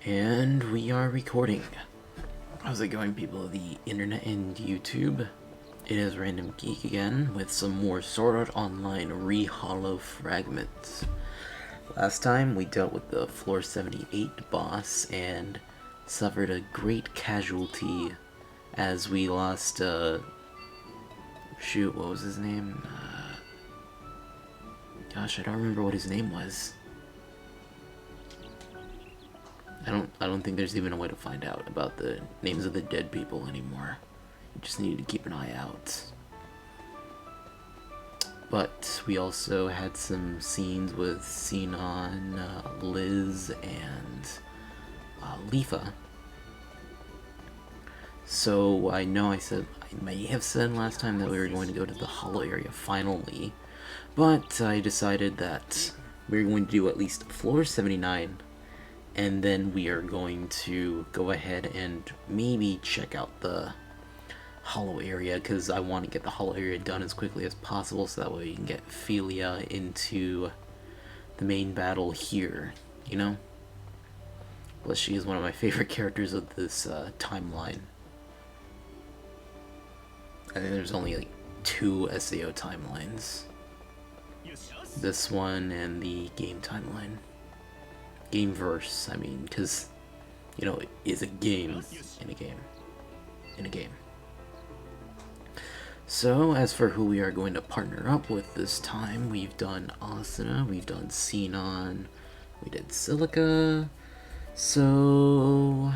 And we are recording. How's it going, people of the internet and YouTube? It is Random Geek again with some more Sword Art Online Re-Hollow Fragments. Last time we dealt with the Floor 78 boss and suffered a great casualty as we lost, shoot, what was his name? Gosh, I don't remember what his name was. I don't think there's even a way to find out about the names of the dead people anymore. You just need to keep an eye out. But we also had some scenes with Sinon, Liz, and Leafa. So I know I may have said last time that we were going to go to the hollow area finally, but I decided that we were going to do at least floor 79. And then we are going to go ahead and maybe check out the hollow area, because I want to get the hollow area done as quickly as possible so that way we can get Philia into the main battle here, you know? Plus she is one of my favorite characters of this timeline. I think there's only like 2 SAO timelines. This one and the game timeline. Gameverse, I mean, because, you know, it is a game in a game. In a game. So, as for who we are going to partner up with this time, we've done Asuna, we've done Sinon, we did Silica, so...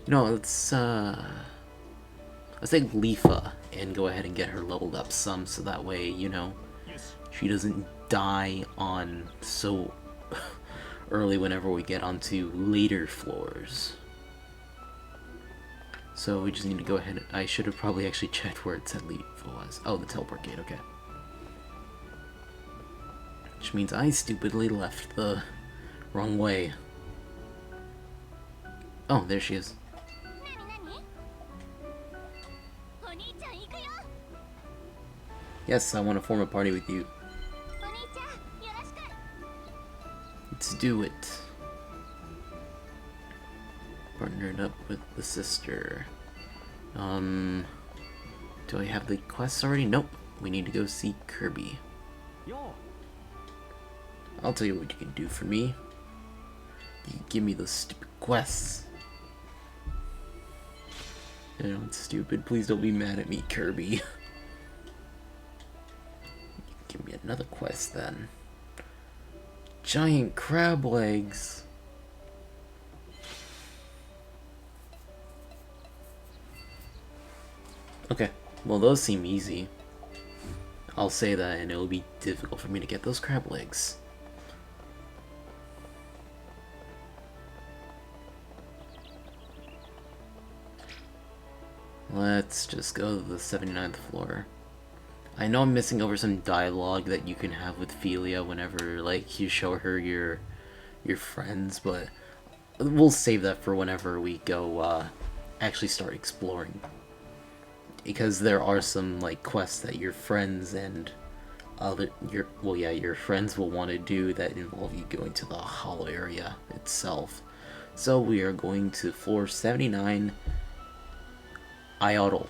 You know, let's take Leafa and go ahead and get her leveled up some, so that way, you know, she doesn't die on so... early whenever we get onto later floors. So we just need to go ahead. I should have probably actually checked where it said Leafa was. Oh, the teleport gate, okay. Which means I stupidly left the wrong way. Oh, there she is. Yes, I want to form a party with you. Let's do it. Partnered up with the sister. Do I have the quests already? Nope. We need to go see Kirby. I'll tell you what you can do for me. You can give me those stupid quests. I know it's stupid. Please don't be mad at me, Kirby. You can give me another quest then. Giant crab legs. Okay, well those seem easy. I'll say that, and it'll be difficult for me to get those crab legs. Let's just go to the 79th floor. I know I'm missing over some dialogue that you can have with Philia whenever, like, you show her your friends, but we'll save that for whenever we go, actually start exploring. Because there are some, like, quests that your friends and your friends will want to do that involve you going to the hollow area itself. So we are going to floor 79, Iotl.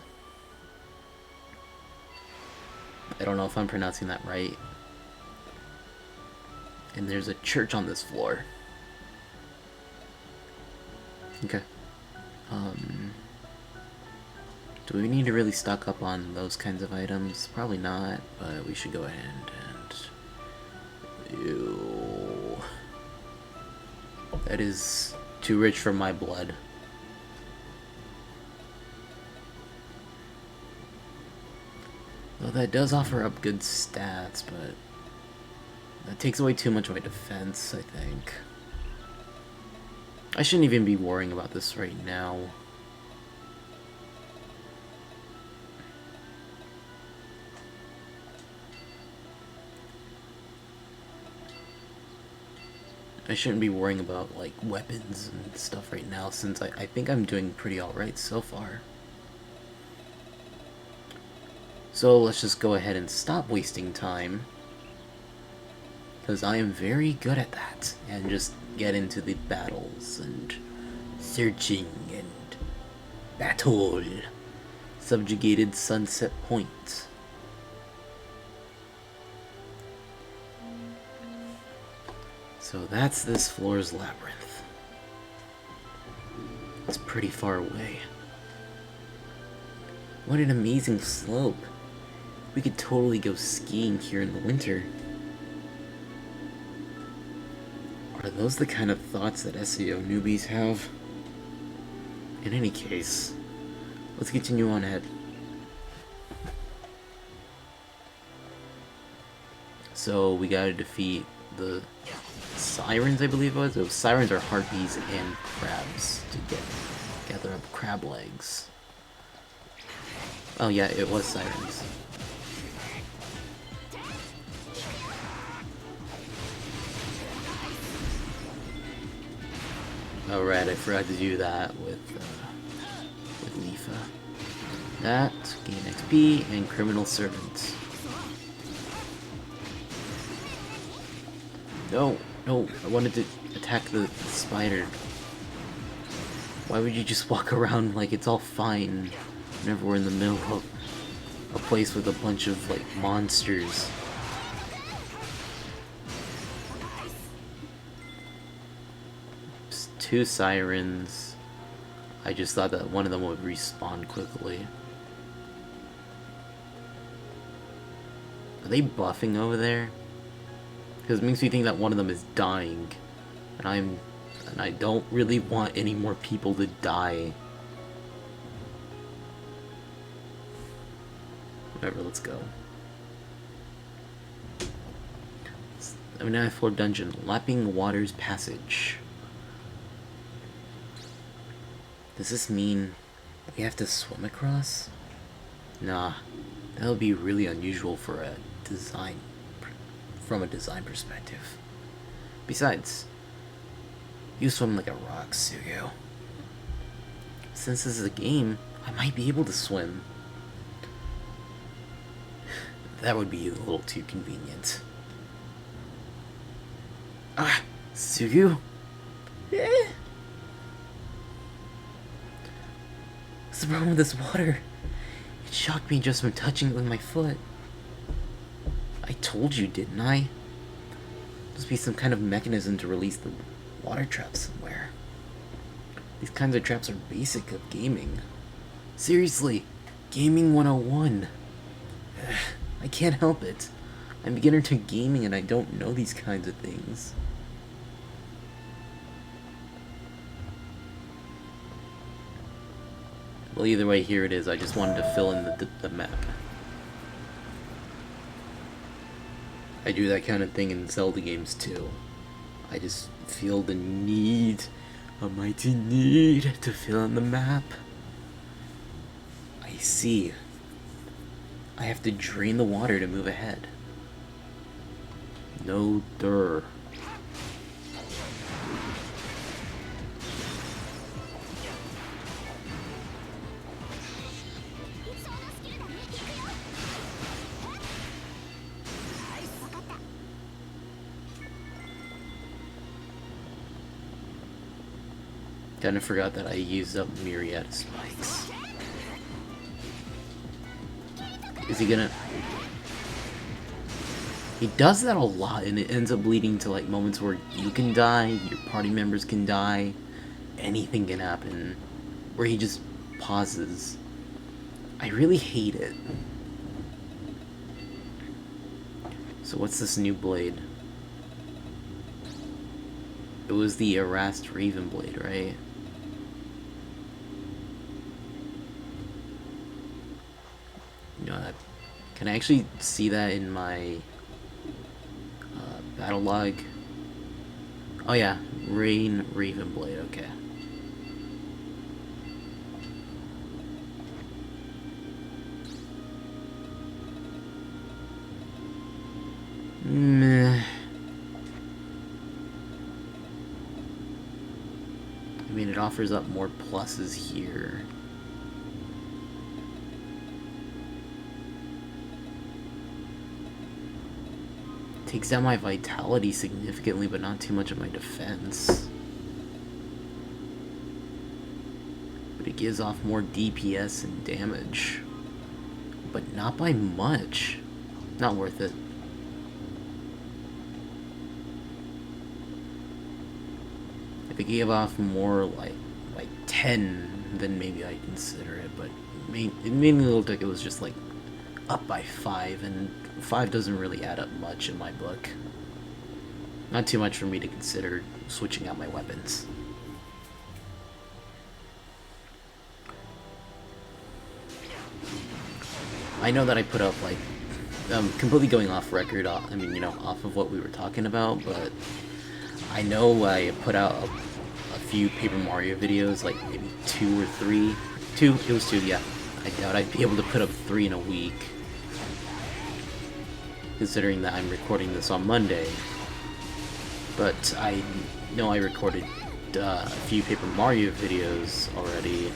I don't know if I'm pronouncing that right. And there's a church on this floor. Okay. Do we need to really stock up on those kinds of items? Probably not, but we should go ahead and... Ew. That is too rich for my blood. Well, that does offer up good stats, but that takes away too much of my defense, I think. I shouldn't even be worrying about this right now. I shouldn't be worrying about, like, weapons and stuff right now, since I think I'm doing pretty alright so far. So let's just go ahead and stop wasting time because I am very good at that, and just get into the battles and searching and battle. Subjugated Sunset Point. So that's this floor's labyrinth. It's pretty far away. What an amazing slope. We could totally go skiing here in the winter. Are those the kind of thoughts that SEO newbies have? In any case, let's continue on ahead. So we gotta defeat the sirens, I believe it was. Those sirens are harpies and crabs to gather up crab legs. Oh yeah, it was sirens. Oh right, I forgot to do that with Leafa. That, gain XP, and criminal servant. No, no, I wanted to attack the spider. Why would you just walk around like it's all fine whenever we're in the middle of a place with a bunch of, like, monsters? Just 2 sirens. I just thought that one of them would respawn quickly. Are they buffing over there? Because it makes me think that one of them is dying. And I don't really want any more people to die. Whatever, let's go. 79th floor dungeon, Lapping Waters Passage. Does this mean we have to swim across? Nah, that would be really unusual for a design, from a design perspective. Besides, you swim like a rock, Sugo. Since this is a game, I might be able to swim. That would be a little too convenient. Ah, Sugo? Eh? What's the problem with this water? It shocked me just from touching it with my foot. I told you, didn't I? Must be some kind of mechanism to release the water trap somewhere. These kinds of traps are basic of gaming. Seriously, Gaming 101. I can't help it. I'm beginner to gaming and I don't know these kinds of things. Well, either way, here it is. I just wanted to fill in the map. I do that kind of thing in Zelda games too. I just feel the need, a mighty need, to fill in the map. I see. I have to drain the water to move ahead. No dur. Kinda forgot that I used up myriad of spikes. Is he gonna... He does that a lot, and it ends up leading to, like, moments where you can die, your party members can die, anything can happen, where he just pauses. I really hate it. So what's this new blade? It was the Erased Raven blade, right? You know, can I actually see that in my battle log? Oh yeah, Raven blade, okay. Meh. I mean, it offers up more pluses here. takes down my vitality significantly, but not too much of my defense. But it gives off more DPS and damage. But not by much. Not worth it. If it gave off more like 10, then maybe I'd consider it, but it made me look like it was just like up by 5, and 5 doesn't really add up much in my book. Not too much for me to consider switching out my weapons. I know that I put up like, completely going off record, off of what we were talking about, but I know I put out a few Paper Mario videos, like maybe 2 or 3. It was 2, yeah. I doubt I'd be able to put up 3 in a week, considering that I'm recording this on Monday. But I know I recorded a few Paper Mario videos already,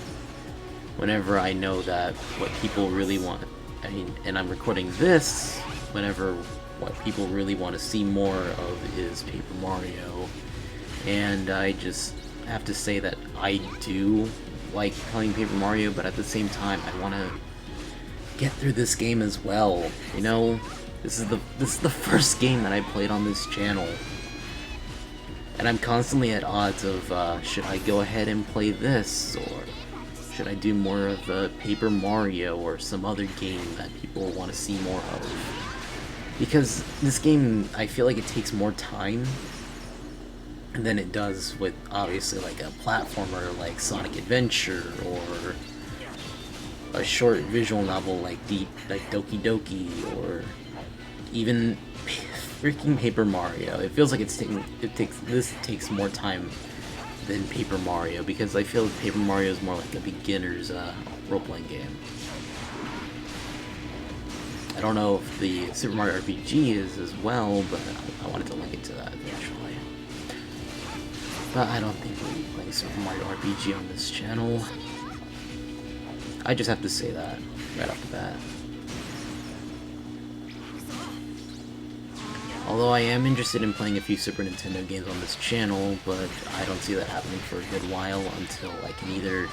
whenever I know that what people really want, and I'm recording this whenever what people really want to see more of is Paper Mario. And I just have to say that I do like playing Paper Mario, but at the same time I want to get through this game as well. You know, this is the first game that I played on this channel, and I'm constantly at odds of should I go ahead and play this, or should I do more of the Paper Mario or some other game that people want to see more of? Because this game, I feel like it takes more time than it does with, obviously, like a platformer like Sonic Adventure, or a short visual novel like Doki Doki, or even freaking Paper Mario. It feels like this takes more time than Paper Mario, because I feel like Paper Mario is more like a beginner's role-playing game. I don't know if the Super Mario RPG is as well, but I wanted to link it to that eventually. But I don't think we'll be playing Super Mario RPG on this channel. I just have to say that right off the bat. Although I am interested in playing a few Super Nintendo games on this channel, but I don't see that happening for a good while until I can either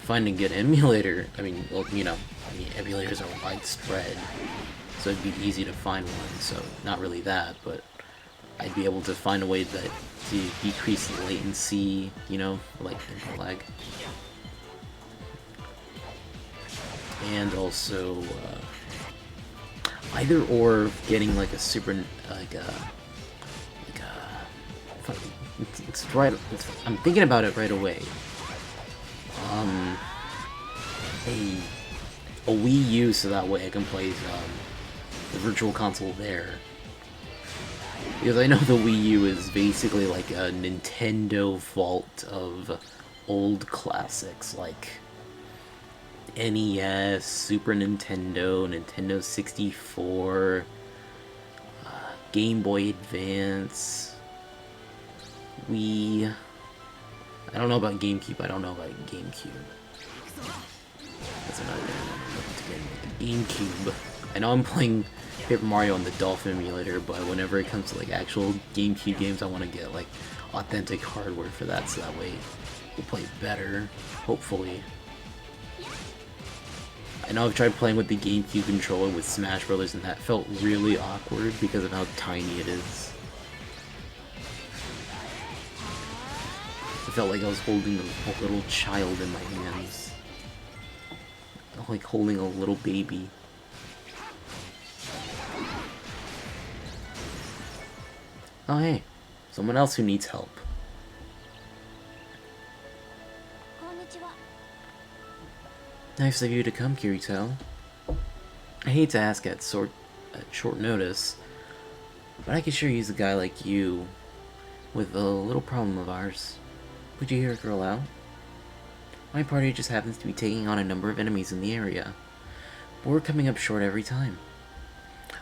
find a good emulator. I mean, well, emulators are widespread, so it'd be easy to find one, so not really that, but I'd be able to find a way to decrease the latency, like input lag. And also, either or getting like a super, I'm thinking about it right away. A Wii U, so that way I can play the Virtual Console there. Because I know the Wii U is basically like a Nintendo vault of old classics, like NES, Super Nintendo, Nintendo 64, Game Boy Advance, Wii. I don't know about GameCube. That's another thing. GameCube. I know I'm playing Paper Mario on the Dolphin emulator, but whenever it comes to like actual GameCube games, I want to get like authentic hardware for that, so that way we'll play better, hopefully. I know I've tried playing with the GameCube controller with Smash Brothers, and that felt really awkward because of how tiny it is. It felt like I was holding a little child in my hands. Like holding a little baby. Oh hey, someone else who needs help. Nice of you to come, Kirito. I hate to ask at short notice, but I could sure use a guy like you with a little problem of ours. Would you hear a girl out? My party just happens to be taking on a number of enemies in the area, but we're coming up short every time.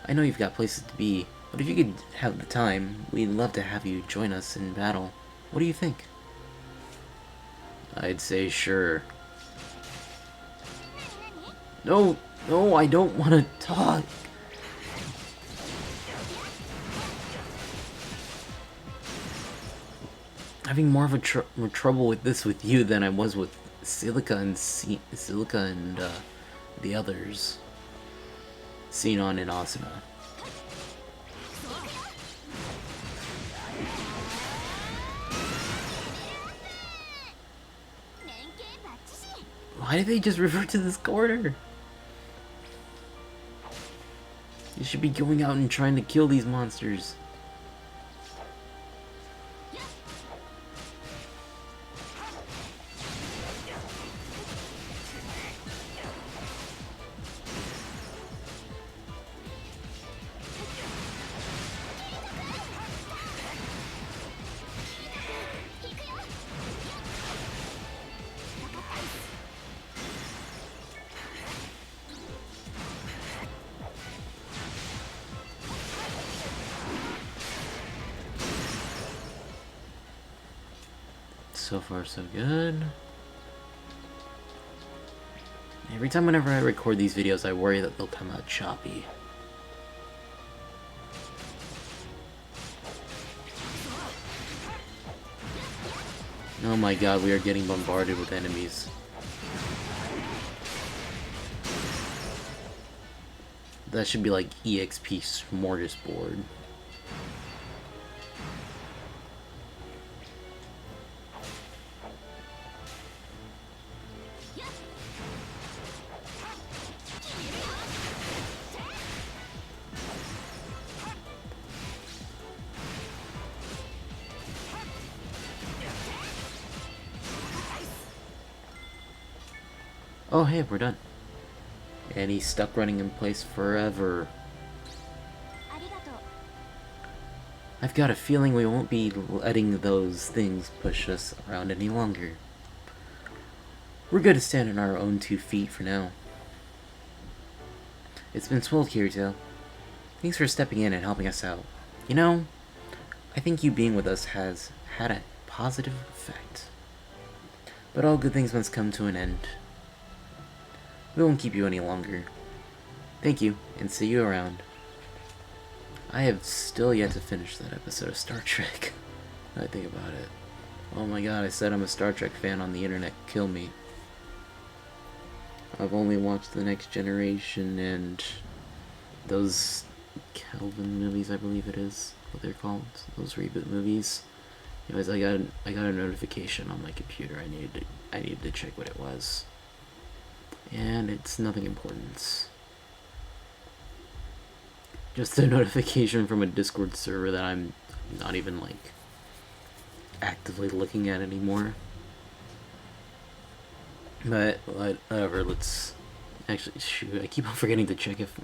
I know you've got places to be, but if you could have the time, we'd love to have you join us in battle. What do you think? I'd say sure. No, I don't want to talk. having more of a more trouble with this with you than I was with Silica and the others, Xenon and Asuna. Why did they just revert to this corner? You should be going out and trying to kill these monsters. So far, so good. Every time whenever I record these videos, I worry that they'll come out choppy. Oh my god, we are getting bombarded with enemies. That should be like EXP smorgasbord. Oh hey, we're done. And he's stuck running in place forever. I've got a feeling we won't be letting those things push us around any longer. We're good to stand on our own 2 feet for now. It's been swell, Kirito. Thanks for stepping in and helping us out. You know, I think you being with us has had a positive effect. But all good things must come to an end. We won't keep you any longer. Thank you, and see you around. I have still yet to finish that episode of Star Trek. I think about it. Oh my god, I said I'm a Star Trek fan on the internet. Kill me. I've only watched The Next Generation and those Kelvin movies, I believe it is what they're called. Those reboot movies. Anyways, I got a notification on my computer. I needed to check what it was. And it's nothing important. Just a notification from a Discord server that I'm not even, like, actively looking at anymore. But, whatever, let's... Actually, shoot, I keep on forgetting to check if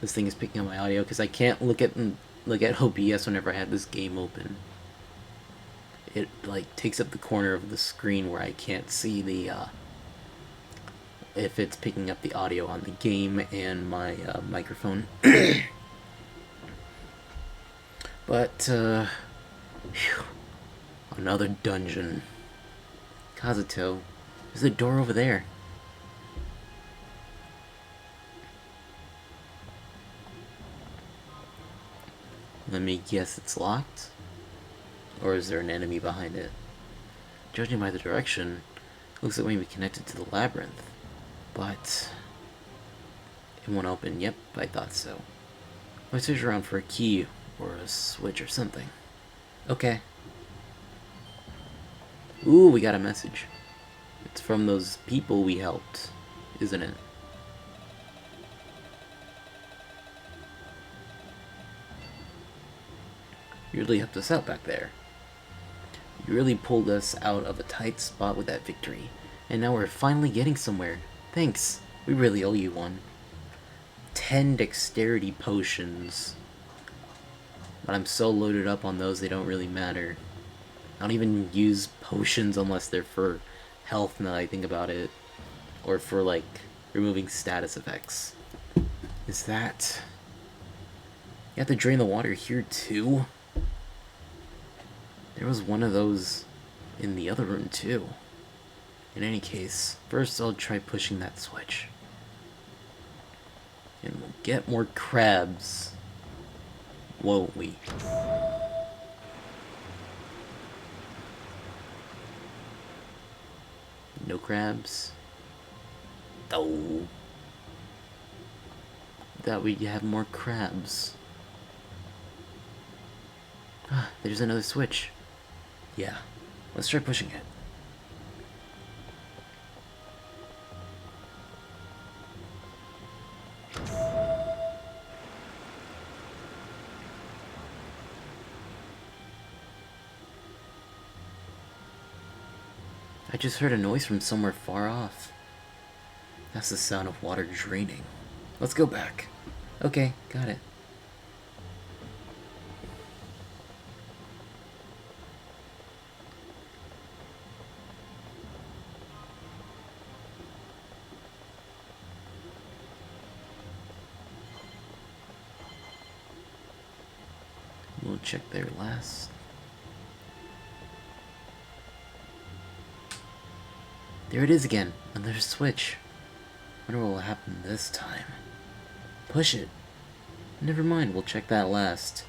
this thing is picking up my audio, because I can't look at OBS whenever I have this game open. It, like, takes up the corner of the screen where I can't see the, if it's picking up the audio on the game and my microphone. But, phew, another dungeon. Kazuto, there's a door over there. Let me guess, it's locked? Or is there an enemy behind it? Judging by the direction, it looks like we may be connected to the labyrinth. But it won't open. Yep, I thought so. Let's search around for a key or a switch or something. Okay. Ooh, we got a message. It's from those people we helped, isn't it? You really helped us out back there. You really pulled us out of a tight spot with that victory. And now we're finally getting somewhere. Thanks. We really owe you one. 10 dexterity potions. But I'm so loaded up on those, they don't really matter. I don't even use potions unless they're for health, now that I think about it. Or for, like, removing status effects. Is that... You have to drain the water here, too? There was one of those in the other room, too. In any case, first I'll try pushing that switch. And we'll get more crabs. Won't we? crabs. Oh. That we have more crabs. Ah, there's another switch. Yeah, let's try pushing it. I just heard a noise from somewhere far off. That's the sound of water draining. Let's go back. Okay, got it. We'll check there last. There it is again. Another switch. Wonder what will happen this time. Push it. Never mind, we'll check that last.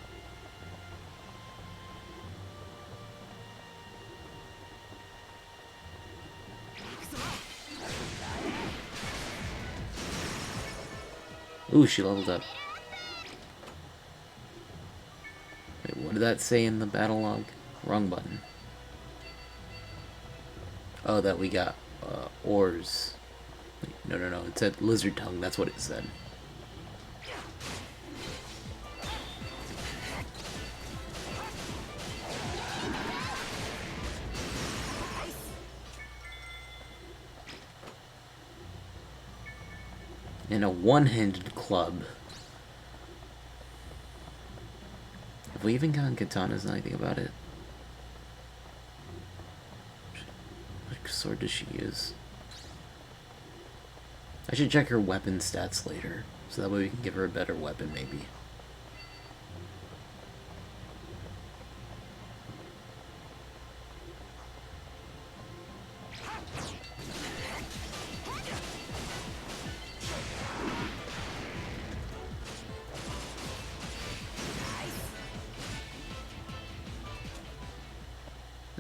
Ooh, she leveled up. Wait, what did that say in the battle log? Wrong button. Oh, that we got ores. Wait, no, it said lizard tongue, that's what it said. And a one-handed club. Have we even gotten katanas and anything about it? What sword does she use? I should check her weapon stats later, so that way we can give her a better weapon, maybe.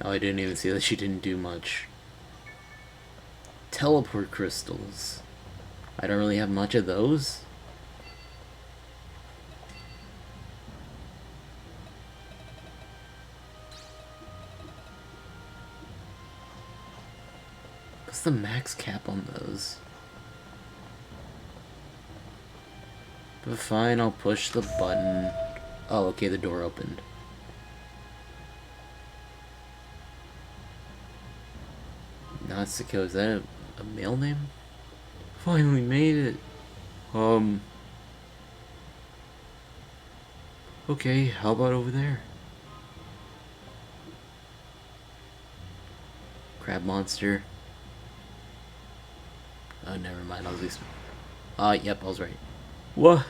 Oh, I didn't even see that she didn't do much. Teleport crystals. I don't really have much of those. What's the max cap on those? But fine, I'll push the button. Oh, okay, the door opened. Natsuko, is that a male name? Finally made it. Okay, how about over there? Crab monster. Oh, never mind, I was just... yep, I was right. What?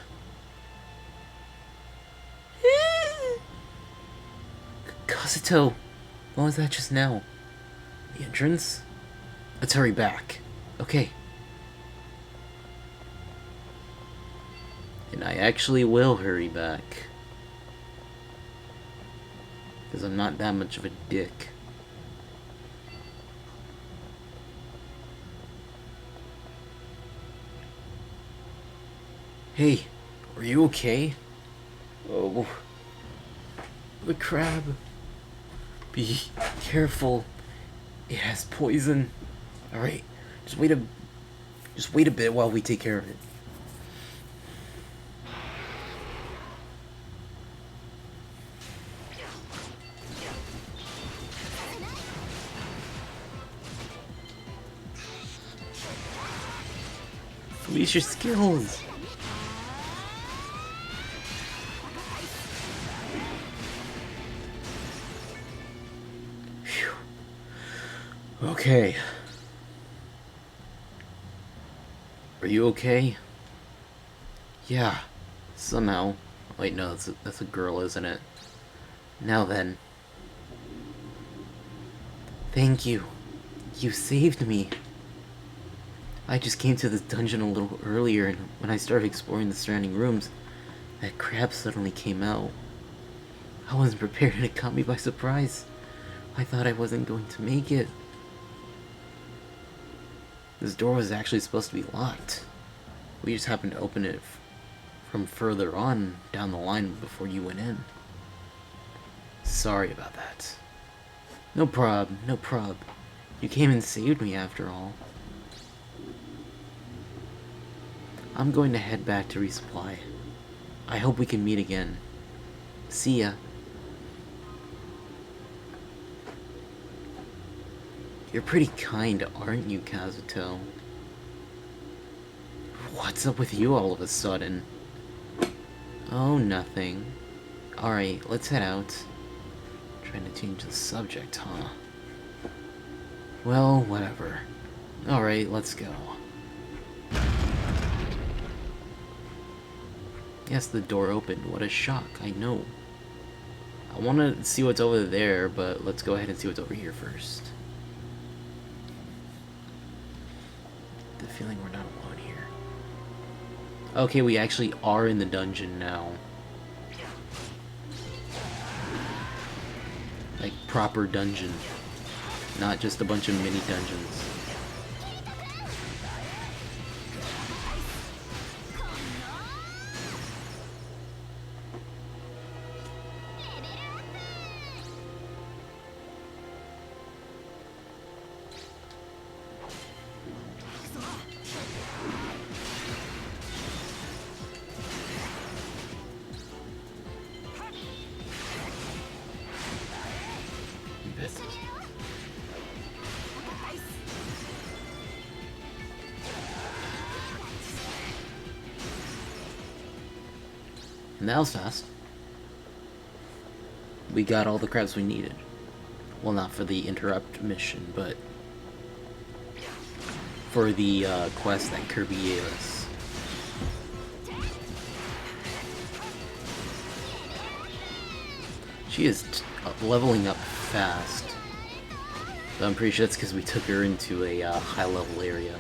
Kazuto! What was that just now? The entrance? Let's hurry back. Okay. And I actually will hurry back. Because I'm not that much of a dick. Hey, are you okay? Oh, the crab. Be careful. It has poison. Alright, just wait a bit while we take care of it. Release your skills. Phew. Okay. Are you okay? Yeah, somehow. Wait, no, that's a girl, isn't it? Now then. Thank you. You saved me. I just came to this dungeon a little earlier, and when I started exploring the surrounding rooms, that crab suddenly came out. I wasn't prepared and it caught me by surprise. I thought I wasn't going to make it. This door was actually supposed to be locked. We just happened to open it from further on down the line before you went in. Sorry about that. No prob, no prob. You came and saved me after all. I'm going to head back to resupply. I hope we can meet again. See ya. You're pretty kind, aren't you, Kazuto? What's up with you all of a sudden? Oh, nothing. Alright, let's head out. Trying to change the subject, huh? Well, whatever. Alright, let's go. Yes, the door opened. What a shock, I know. I want to see what's over there, but let's go ahead and see what's over here first. The feeling we're not alone here. Okay, we actually are in the dungeon now. Like, proper dungeon. Not just a bunch of mini dungeons. And that was fast. We got all the crabs we needed. Well, not for the interrupt mission, but for the quest that Kirby gave us. She is leveling up fast. But I'm pretty sure that's because we took her into a high-level area.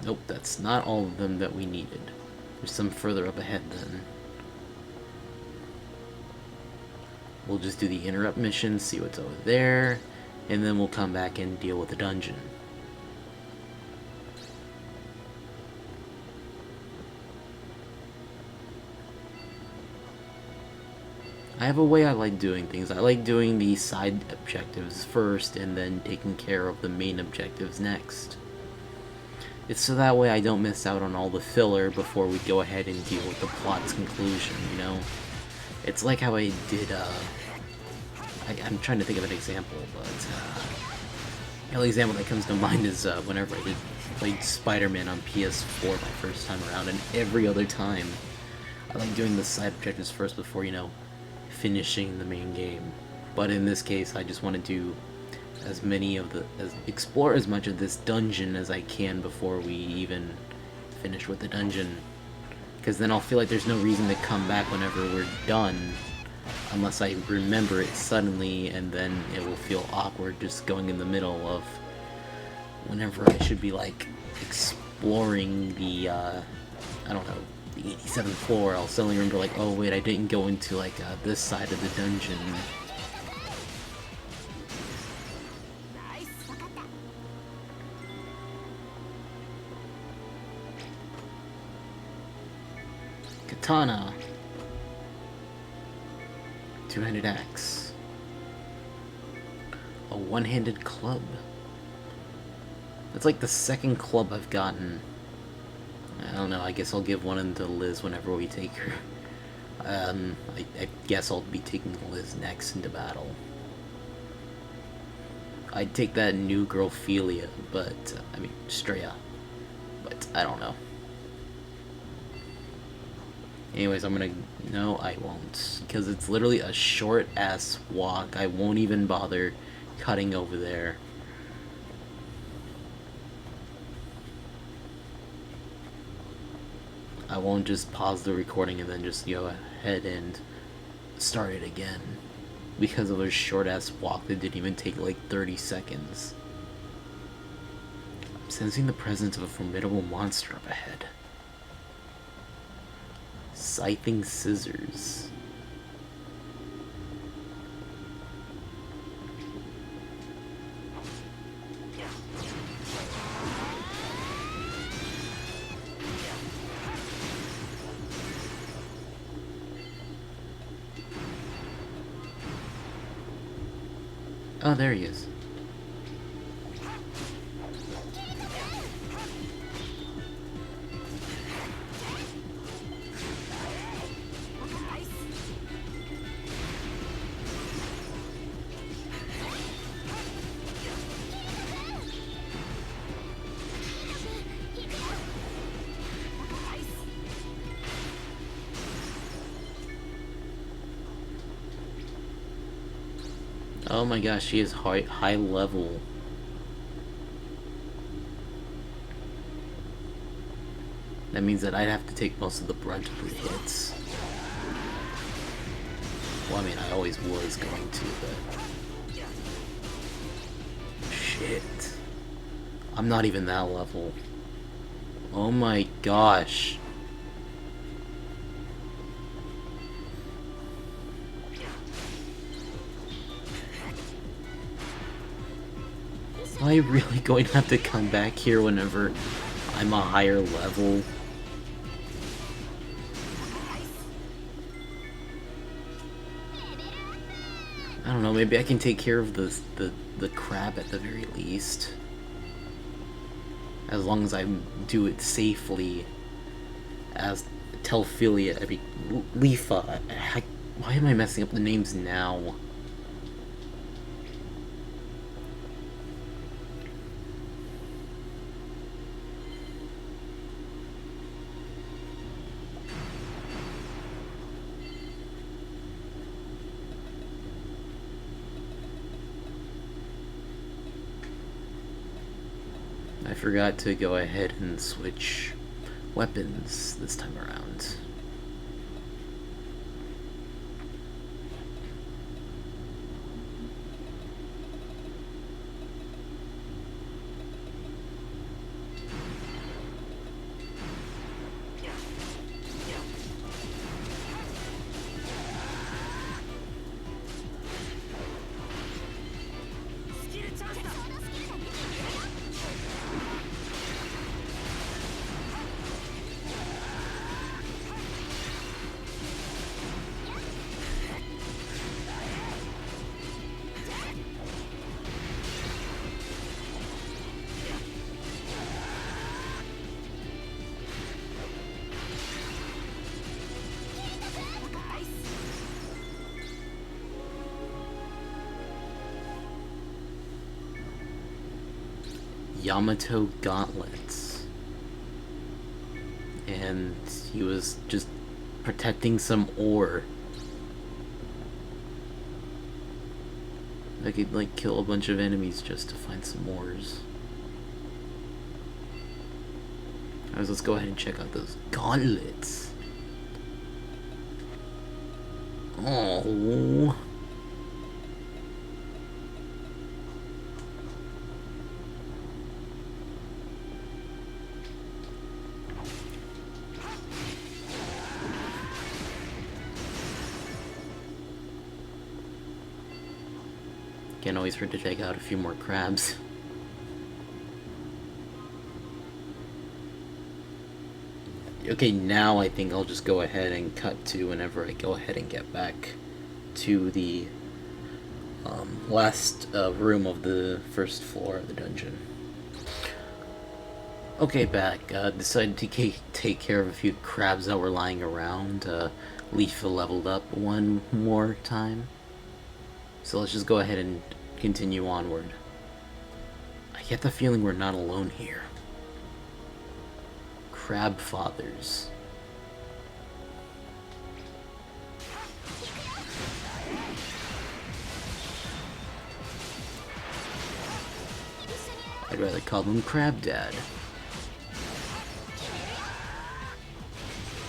Nope, that's not all of them that we needed. There's some further up ahead then. We'll just do the interrupt mission, see what's over there, and then we'll come back and deal with the dungeon. I have a way I like doing things. I like doing the side objectives first and then taking care of the main objectives next. It's so that way I don't miss out on all the filler before we go ahead and deal with the plot's conclusion, you know? It's like how I did, I'm trying to think of an example, but, the only example that comes to mind is, whenever I played Spider-Man on PS4 my first time around, and every other time, I like doing the side objectives first before, you know, finishing the main game. But in this case, I just want to do as many of the explore as much of this dungeon as I can before we even finish with the dungeon, because then I'll feel like there's no reason to come back whenever we're done unless I remember it suddenly, and then it will feel awkward just going in the middle of whenever I should be like exploring the I don't know, the 87th floor. I'll suddenly remember like, oh wait, I didn't go into like this side of the dungeon. Katana. Two-handed axe. A one-handed club. That's like the second club I've gotten. I don't know, I guess I'll give one to Liz whenever we take her. I guess I'll be taking Liz next into battle. I'd take that new girl Philia, but, I mean, Straya. But, I don't know. Anyways, I'm gonna... No, I won't. Because it's literally a short-ass walk. I won't even bother cutting over there. I won't just pause the recording and then just go ahead and start it again. Because of a short-ass walk that didn't even take like 30 seconds. I'm sensing the presence of a formidable monster up ahead. Scything scissors. Oh, there he is. Oh my gosh, she is high level. That means that I'd have to take most of the brunt of the hits. Well, I mean, I always was going to, but... Shit. I'm not even that level. Oh my gosh. Am I really going to have to come back here whenever I'm a higher level? I don't know, maybe I can take care of the crab at the very least. As long as I do it safely. As Telphilia, I mean, Leafa. Why am I messing up the names now? I forgot to go ahead and switch weapons this time around. Yamato gauntlets. And he was just protecting some ore. I could like kill a bunch of enemies just to find some ores. Alright, let's go ahead and check out those gauntlets. Oh. Can't always hurt to take out a few more crabs. Okay, now I think I'll just go ahead and cut to whenever I go ahead and get back to the last room of the first floor of the dungeon. Okay, back. Decided to take care of a few crabs that were lying around. Leafa leveled up one more time. So let's just go ahead and continue onward. I get the feeling we're not alone here. Crab fathers. I'd rather call them Crab Dad.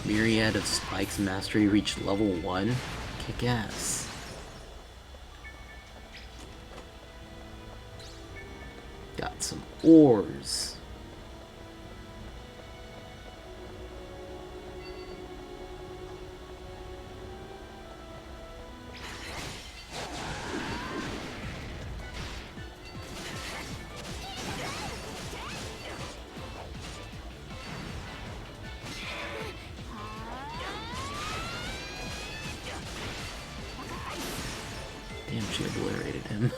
Myriad of Spike's mastery reached level 1? Kick ass. Got some ores. Damn, she obliterated him.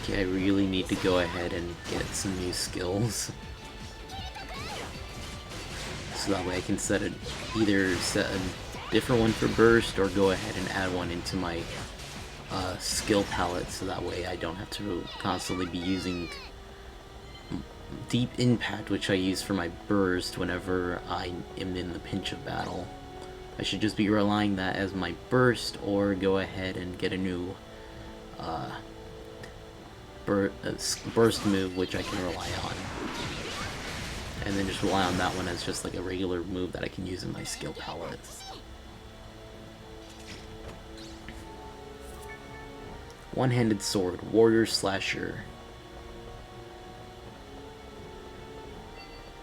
Okay, I really need to go ahead and get some new skills. So that way I can either set a different one for burst or go ahead and add one into my skill palette, so that way I don't have to constantly be using Deep Impact, which I use for my burst whenever I am in the pinch of battle. I should just be relying that as my burst, or go ahead and get a new burst move which I can rely on. And then just rely on that one as just like a regular move that I can use in my skill palette. One-handed sword, warrior slasher.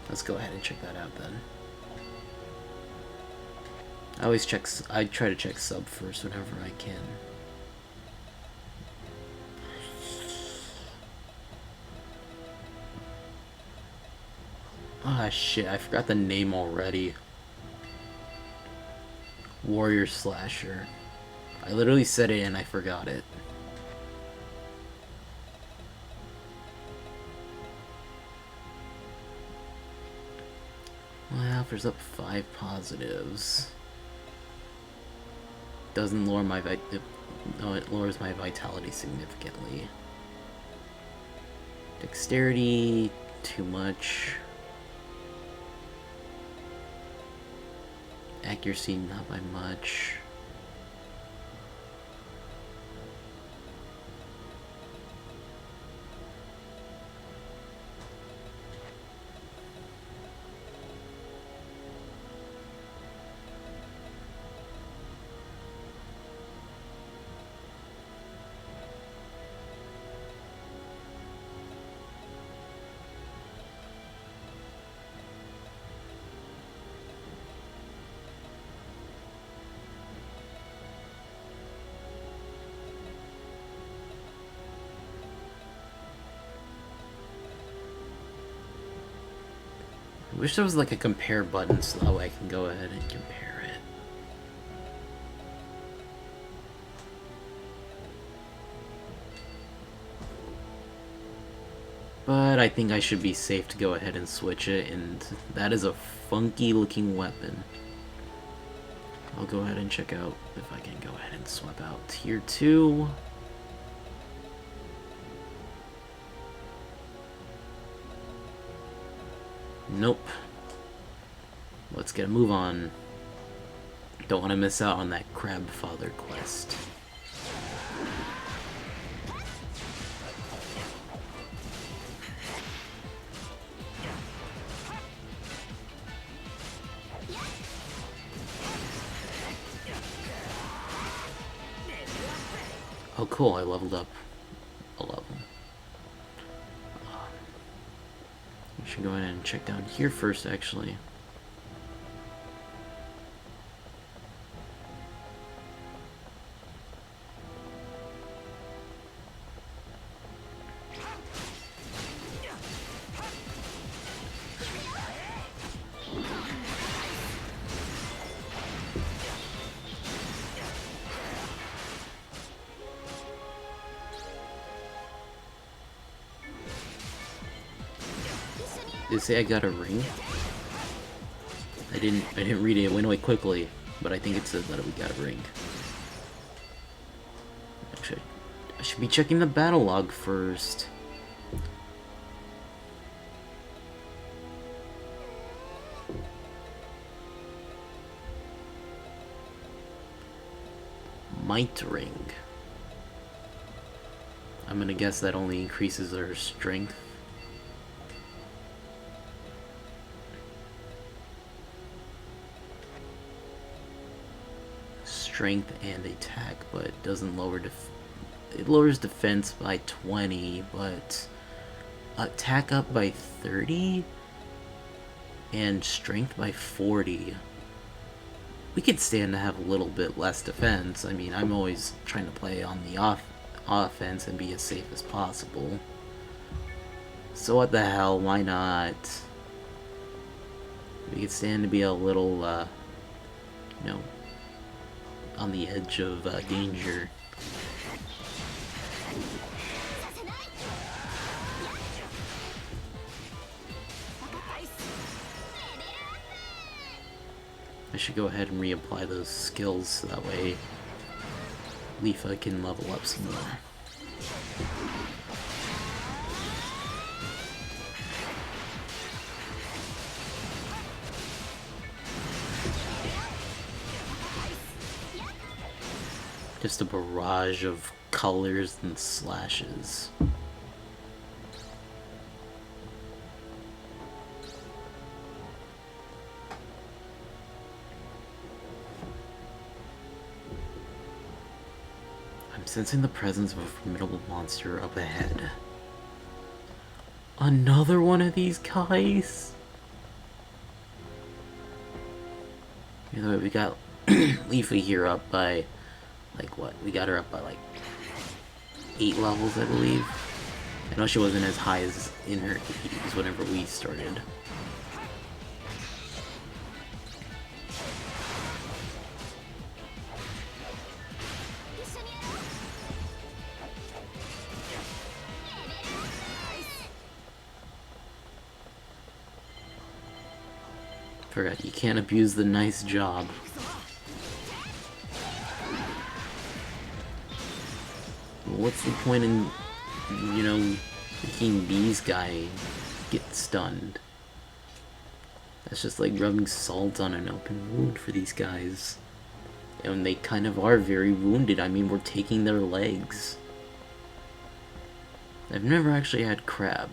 Let's go ahead and check that out then. I try to check sub first whenever I can. Ah, shit, I forgot the name already. Warrior slasher. I literally said it and I forgot it. Well, offers up 5 positives. Doesn't lower my no, it lowers my vitality significantly. Dexterity, too much. Accuracy, not by much. I wish there was like a compare button so that way I can go ahead and compare it. But I think I should be safe to go ahead and switch it, and that is a funky looking weapon. I'll go ahead and check out if I can go ahead and swap out tier 2. Nope. Let's get a move on. Don't want to miss out on that Crab Father quest. Oh cool, I leveled up a level. We should go ahead and check down here first, actually. Did it say I got a ring? I didn't read it. It went away quickly, but I think it said that we got a ring. Actually, I should be checking the battle log first. Might ring. I'm gonna guess that only increases her strength. Strength and attack, but it doesn't lower it lowers defense by 20, but attack up by 30 and strength by 40. We could stand to have a little bit less defense. I mean, I'm always trying to play on the offense and be as safe as possible. So what the hell, why not? We could stand to be a little, you know, on the edge of danger. I should go ahead and reapply those skills so that way Leafa can level up some more. Just a barrage of colors and slashes. I'm sensing the presence of a formidable monster up ahead. Another one of these guys? Anyway, we got Leafa here up by, like, what? We got her up by, like, 8 levels, I believe. I know she wasn't as high as in her 80s whenever we started. Forgot, you can't abuse the nice job. What's the point in, you know, making these guys get stunned? That's just like rubbing salt on an open wound for these guys. And they kind of are very wounded. I mean, we're taking their legs. I've never actually had crab.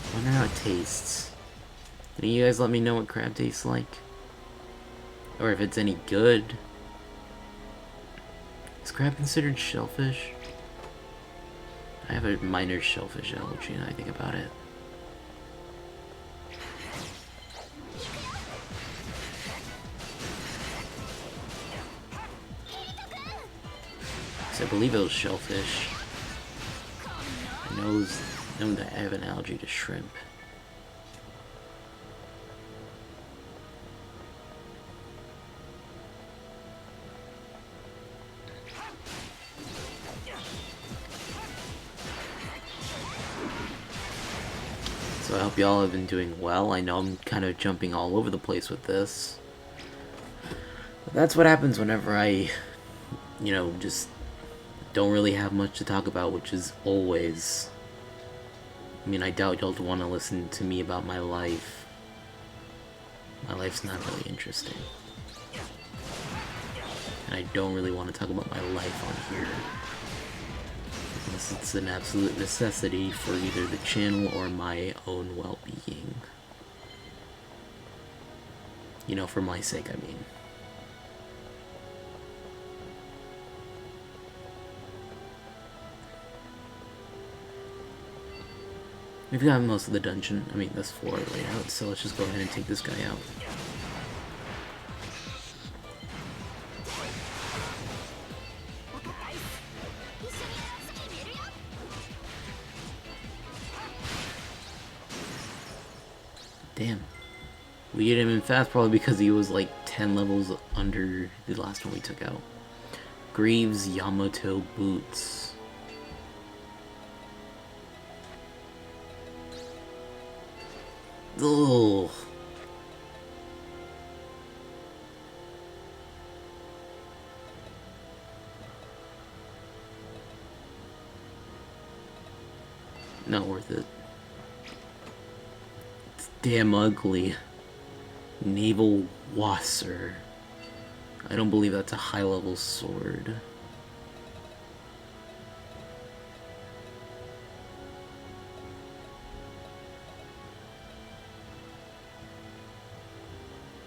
I wonder how it tastes. Can you guys let me know what crab tastes like? Or if it's any good? Is crab considered shellfish? I have a minor shellfish allergy now I think about it. So I believe it was shellfish. I know that I have an allergy to shrimp. So I hope y'all have been doing well. I know I'm kind of jumping all over the place with this. But that's what happens whenever I, you know, just don't really have much to talk about, which is always... I mean, I doubt y'all want to listen to me about my life. My life's not really interesting. And I don't really want to talk about my life on here. Unless it's an absolute necessity for either the channel or my own well-being. You know, for my sake, I mean. We've got most of the dungeon, I mean this floor laid out, so let's just go ahead and take this guy out. Damn. We hit him in fast probably because he was like 10 levels under the last one we took out. Greaves Yamato boots. Ugh. Not worth it. It's damn ugly. Naval Wasser. I don't believe that's a high-level sword.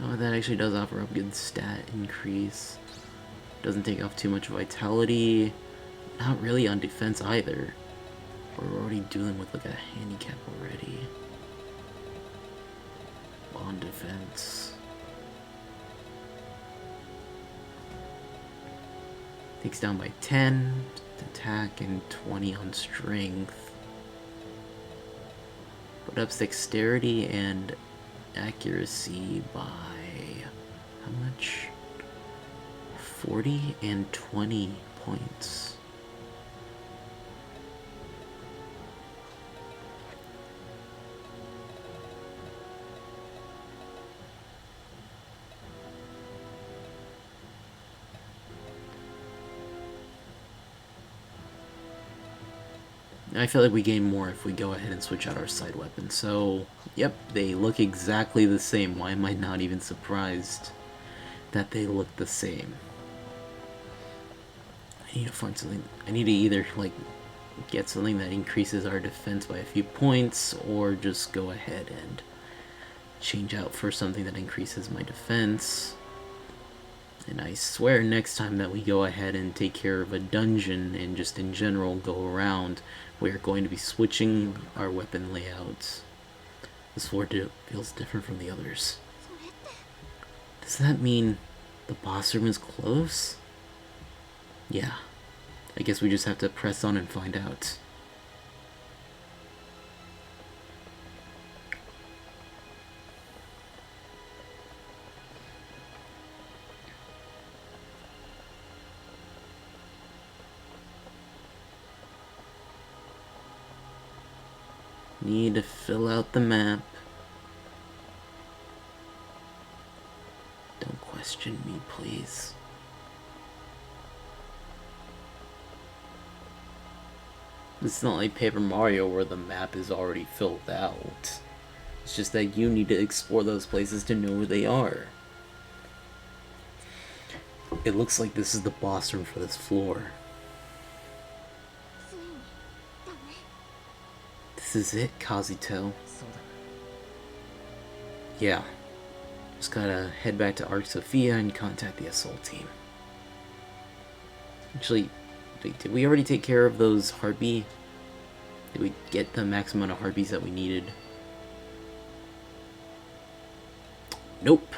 Oh, that actually does offer up good stat increase. Doesn't take off too much vitality. Not really on defense either. We're already dealing with like a handicap already. On defense. Takes down by 10 attack and 20 on strength. But ups dexterity and accuracy by how much? 40 and 20 points. I feel like we gain more if we go ahead and switch out our side weapon. So, yep, they look exactly the same. Why am I not even surprised that they look the same? I need to find something. I need to either, like, get something that increases our defense by a few points, or just go ahead and change out for something that increases my defense. And I swear next time that we go ahead and take care of a dungeon and just in general go around, we're going to be switching our weapon layouts. This floor feels different from the others. Does that mean the boss room is close? Yeah. I guess we just have to press on and find out. Need to fill out the map. Don't question me, please. It's not like Paper Mario where the map is already filled out. It's just that you need to explore those places to know where they are. It looks like this is the boss room for this floor. This is it, Kazuto. Yeah. Just gotta head back to Arc Sophia and contact the Assault team. Actually, did we already take care of those Harpy? Did we get the max amount of Harpies that we needed? Nope.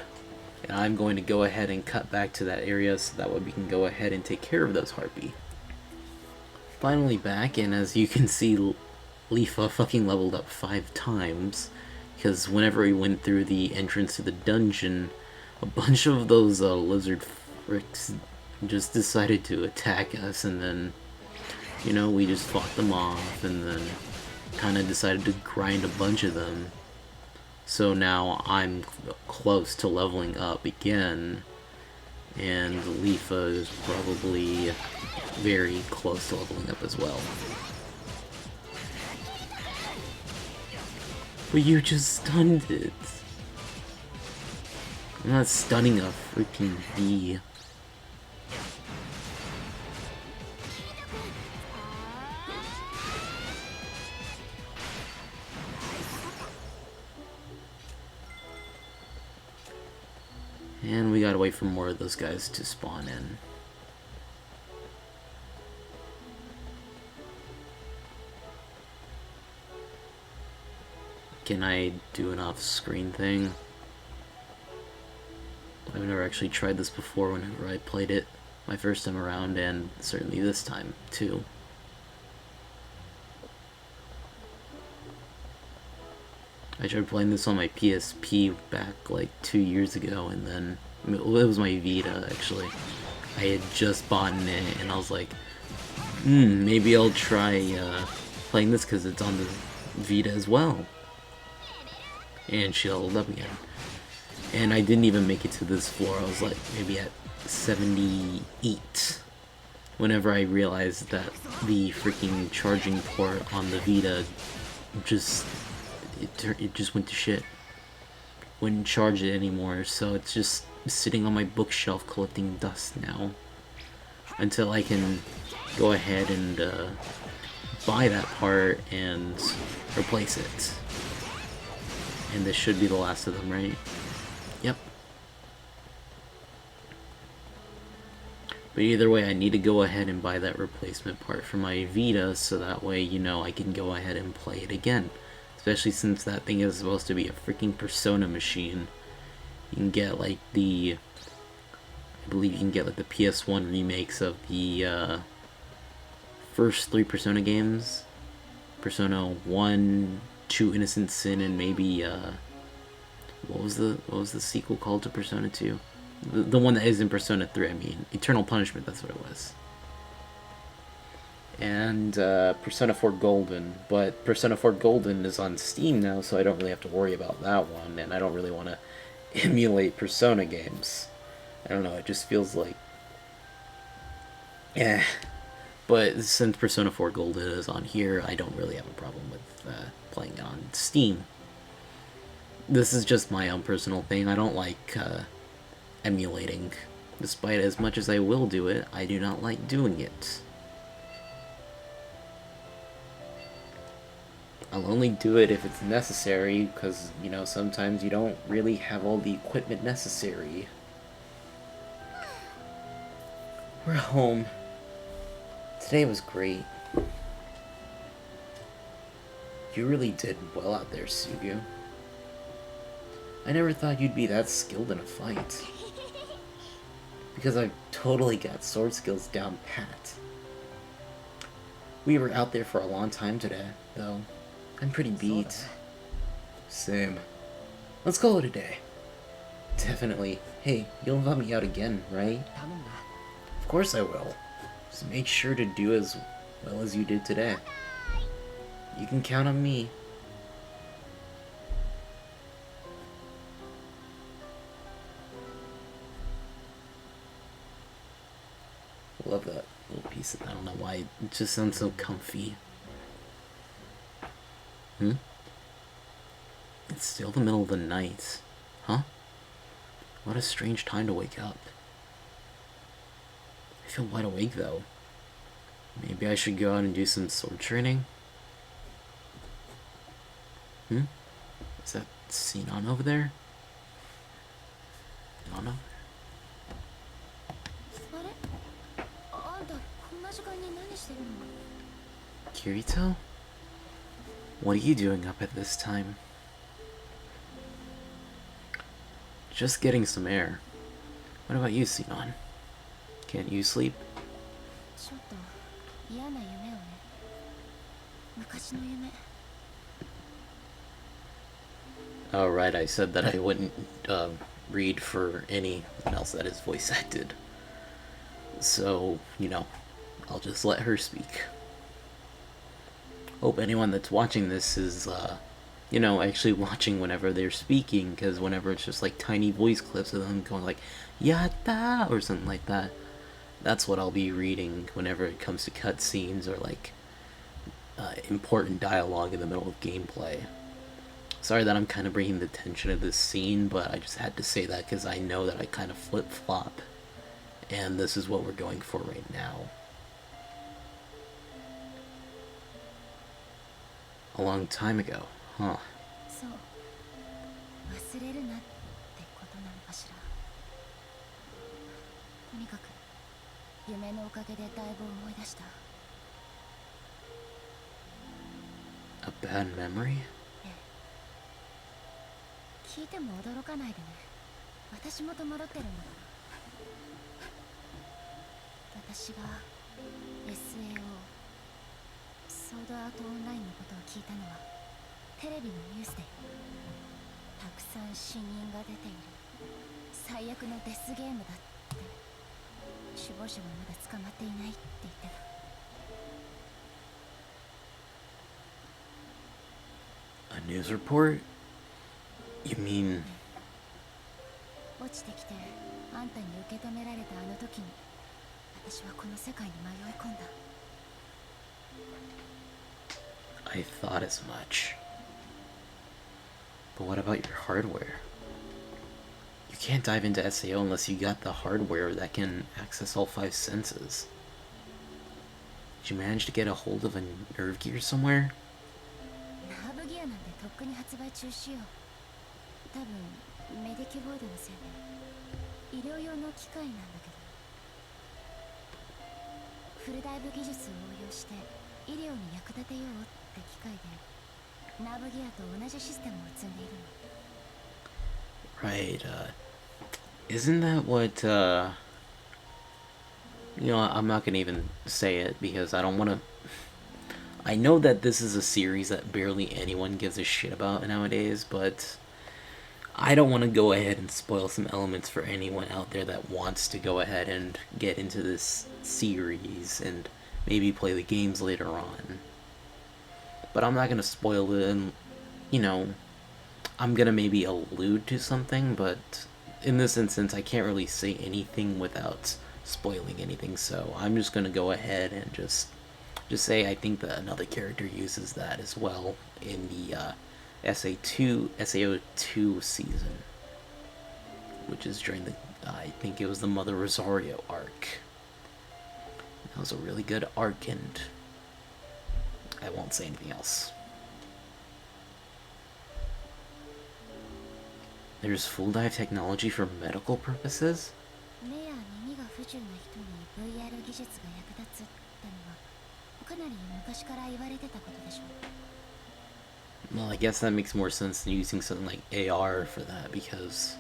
And I'm going to go ahead and cut back to that area so that way we can go ahead and take care of those Harpy. Finally back, and as you can see, Leafa fucking leveled up 5 times. Because whenever we went through the entrance to the dungeon, a bunch of those lizard fricks just decided to attack us, and then, you know, we just fought them off, and then kind of decided to grind a bunch of them. So now I'm close to leveling up again, and Leafa is probably very close to leveling up as well. But you just stunned it. I'm not stunning a freaking bee. And we gotta wait for more of those guys to spawn in. Can I do an off-screen thing? I've never actually tried this before whenever I played it my first time around, and certainly this time too. I tried playing this on my PSP back like 2 years ago, and then it was my Vita actually. I had just bought it, and I was like, maybe I'll try playing this because it's on the Vita as well. And she leveled up again. And I didn't even make it to this floor. I was like maybe at 78 whenever I realized that the freaking charging port on the Vita just it just went to shit. Wouldn't charge it anymore, so it's just sitting on my bookshelf collecting dust now until I can go ahead and buy that part and replace it. And this should be the last of them, right? Yep. But either way, I need to go ahead and buy that replacement part for my Vita, so that way, you know, I can go ahead and play it again. Especially since that thing is supposed to be a freaking Persona machine. You can get, like, I believe you can get, like, the PS1 remakes of the, first 3 Persona games. Persona 1, 2 Innocent Sin, and maybe what was the sequel called to Persona 2? The one that is in Persona 3, I mean. Eternal Punishment, that's what it was. And Persona 4 Golden, but Persona 4 Golden is on Steam now, so I don't really have to worry about that one, and I don't really want to emulate Persona games. I don't know, it just feels like... But since Persona 4 Golden is on here, I don't really have a problem with playing it on Steam. This is just my own personal thing. I don't like emulating. Despite as much as I will do it, I do not like doing it. I'll only do it if it's necessary, because, you know, sometimes you don't really have all the equipment necessary. We're home. Today was great. You really did well out there, Sugu. I never thought you'd be that skilled in a fight. Because I've totally got sword skills down pat. We were out there for a long time today, though. I'm pretty beat. Same. Let's call it a day. Definitely. Hey, you'll invite me out again, right? Of course I will. Just make sure to do as well as you did today. You can count on me. Love that little piece of, I don't know why, it just sounds so comfy. It's still the middle of the night. Huh? What a strange time to wake up. I feel wide awake though. Maybe I should go out and do some sword training? Is that Sinon over there? Nana? Kirito? What are you doing up at this time? Just getting some air. What about you, Sinon? Can't you sleep? Oh, right, I said that I wouldn't read for anyone else that is voice acted. So, you know, I'll just let her speak. Hope anyone that's watching this is, you know, actually watching whenever they're speaking, because whenever it's just like tiny voice clips of them going like, Yatta! Or something like that, that's what I'll be reading whenever it comes to cutscenes or like important dialogue in the middle of gameplay. Sorry that I'm kind of bringing the tension of this scene, but I just had to say that because I know that I kind of flip-flop, and this is what we're going for right now. A long time ago, huh? A bad memory? 聞いても驚かないでね。私も戸惑ってるんだ。私が SAO ソードアートオンラインのことを聞いたのはテレビのニュースで、たくさん死人が出ている最悪のデスゲームだって。首謀者はまだ捕まっていないって言ってた。 A news report? You mean... 落ちてきてあんたに受け止められたあの時に私はこの世界に迷い込んだ。 I thought as much. But what about your hardware? You can't dive into SAO unless you got the hardware that can access all 5 senses. Did you manage to get a hold of a nerve gear somewhere? ナーブギアなんてとっくに発売中止よ。多分メディキボイドのせいで医療用の機械なんだけど、フルダイブ技術を応用して医療に役立てようって機械でナーブギアと同じシステムを積んでいるRight,の。isn't that what, you know, I'm not gonna even say it because I don't want to... I know that this is a series that barely anyone gives a shit about nowadays, but I don't want to go ahead and spoil some elements for anyone out there that wants to go ahead and get into this series and maybe play the games later on. But I'm not going to spoil it, and, you know, I'm going to maybe allude to something, but in this instance I can't really say anything without spoiling anything, so I'm just gonna go ahead and just say I think that another character uses that as well in the SAO2 season, which is during the I think it was the Mother Rosario arc. That was a really good arc, and I won't say anything else. There's full dive technology for medical purposes? Well, I guess that makes more sense than using something like AR for that, because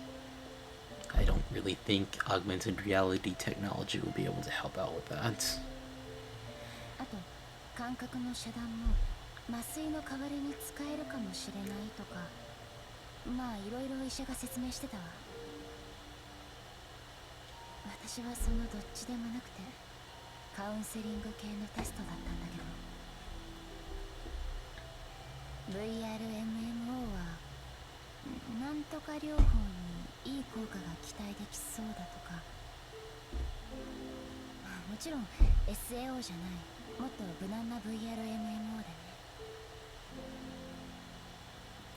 I don't really think augmented reality technology will be able to help out with that. あと感覚の遮断も麻酔の代わりに使えるかもしれないとか、まあいろいろ医者が説明してたわ。私はそのどっちでもなくてカウンセリング系のテストだったんだけど、 VRMMO はなんとか療法にいい効果が期待できそうだとか、もちろん SAO じゃない、もっと無難な VRMMO でね。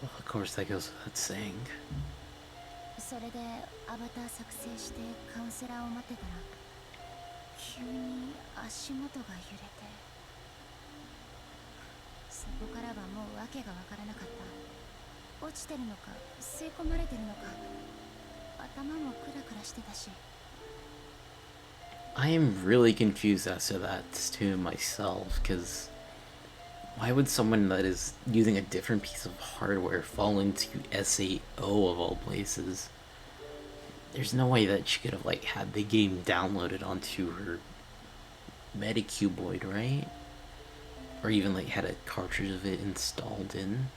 Well, of course that goes without saying. それでアバター作成してカウンセラーを待ってたら急に足元が揺れて、そこからはもう訳がわからなかった。落ちてるのか吸い込まれてるのか、頭もクラクラしてたし。 I am really confused as to that too myself, because why would someone that is using a different piece of hardware fall into SAO of all places? There's no way that she could have like had the game downloaded onto her Medicuboid, right? Or even like had a cartridge of it installed in,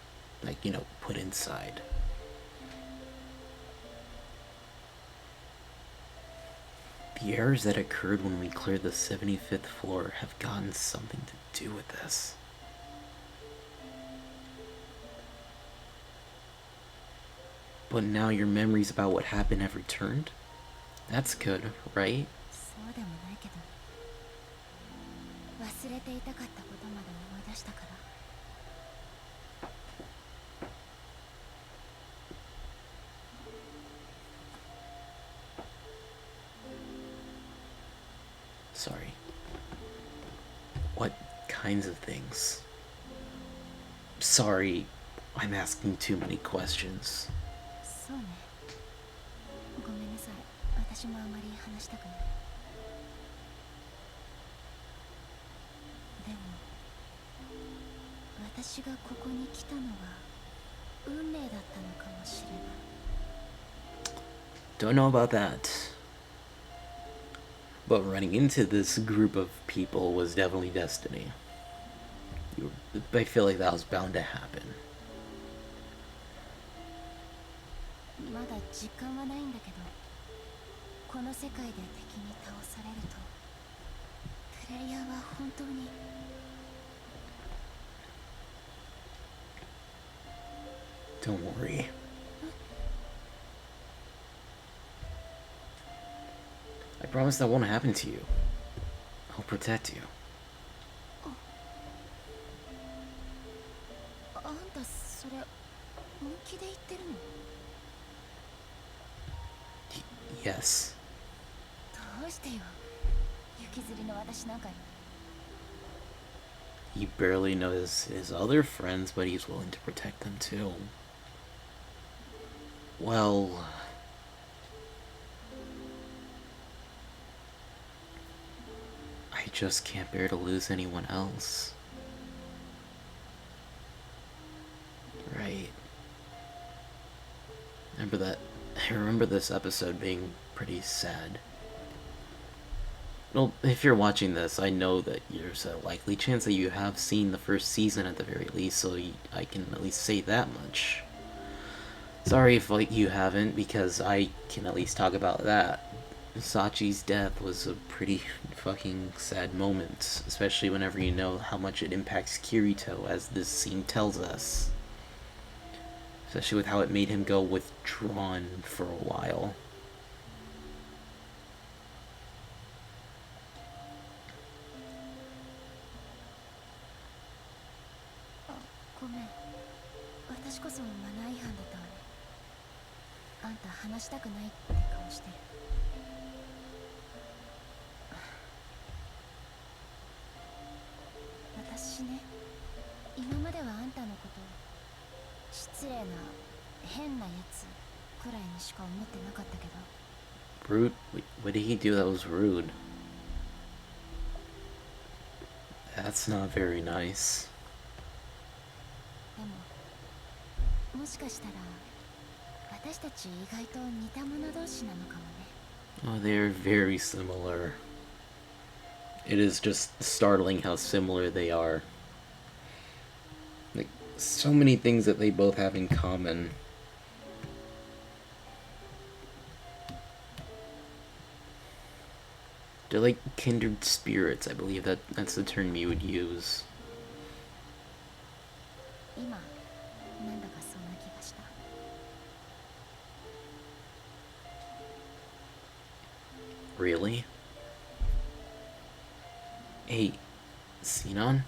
like, you know, put inside. The errors that occurred when we cleared the 75th floor have gotten something to do with this. But now your memories about what happened have returned? That's good, right? そうでもないけど、忘れていたかったことまで思い出したから。 Sorry. What kinds of things? Sorry, I'm asking too many questions. そうね、ごめんなさい。私もあまり話したくない。でも私がここに来たのが運命だったのかもしれない。 Don't know about that. But running into this group of people was definitely destiny. I feel like that was bound to happen. まだ実感はないんだけど、この世界で敵に倒されるとプレイヤーは本当に。 Don't worry. I promise that won't happen to you. I'll protect you. あんたそれ本気で言ってるの？ Yes. どうしてよ。雪吊りの私なんかに。 He barely knows his other friends, but he's willing to protect them too. Well, I just can't bear to lose anyone else. Right. I remember this episode being pretty sad. Well, if you're watching this, I know that there's a likely chance that you have seen the first season at the very least, so I can at least say that much. Sorry if you haven't, because I can at least talk about that. Sachi's death was a pretty fucking sad moment, especially whenever you know how much it impacts Kirito, as this scene tells us. Especially with how it made him go withdrawn for a while. あんた話したくないって顔してる。私ね、今まではあんたのこと失礼な変なやつくらいにしか思ってなかったけど。 Rude? What did he do that was rude? That's not very nice. でももしかしたら私たち意外と似た者同士なのかもね。Oh, they're very similar. It is just startling how similar they are. Like, so many things that they both have in common. They're like kindred spirits, I believe that's the term you would use. 今なんだかそんな気がした。 Really? Hey, Sinon?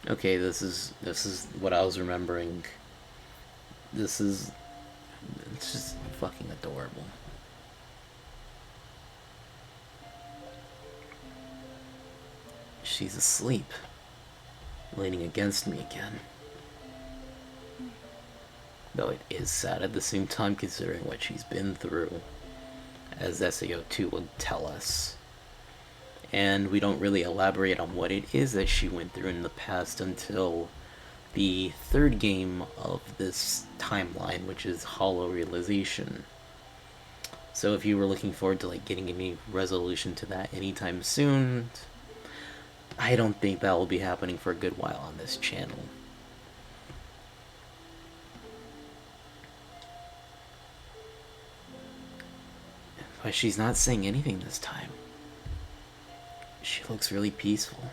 Okay, this is what I was remembering. It's just fucking adorable. She's asleep, leaning against me again. Though it is sad at the same time considering what she's been through, as SAO2 would tell us. And we don't really elaborate on what it is that she went through in the past until the third game of this timeline, which is Hollow Realization. So if you were looking forward to like getting any resolution to that anytime soon, I don't think that will be happening for a good while on this channel. But she's not saying anything this time. She looks really peaceful.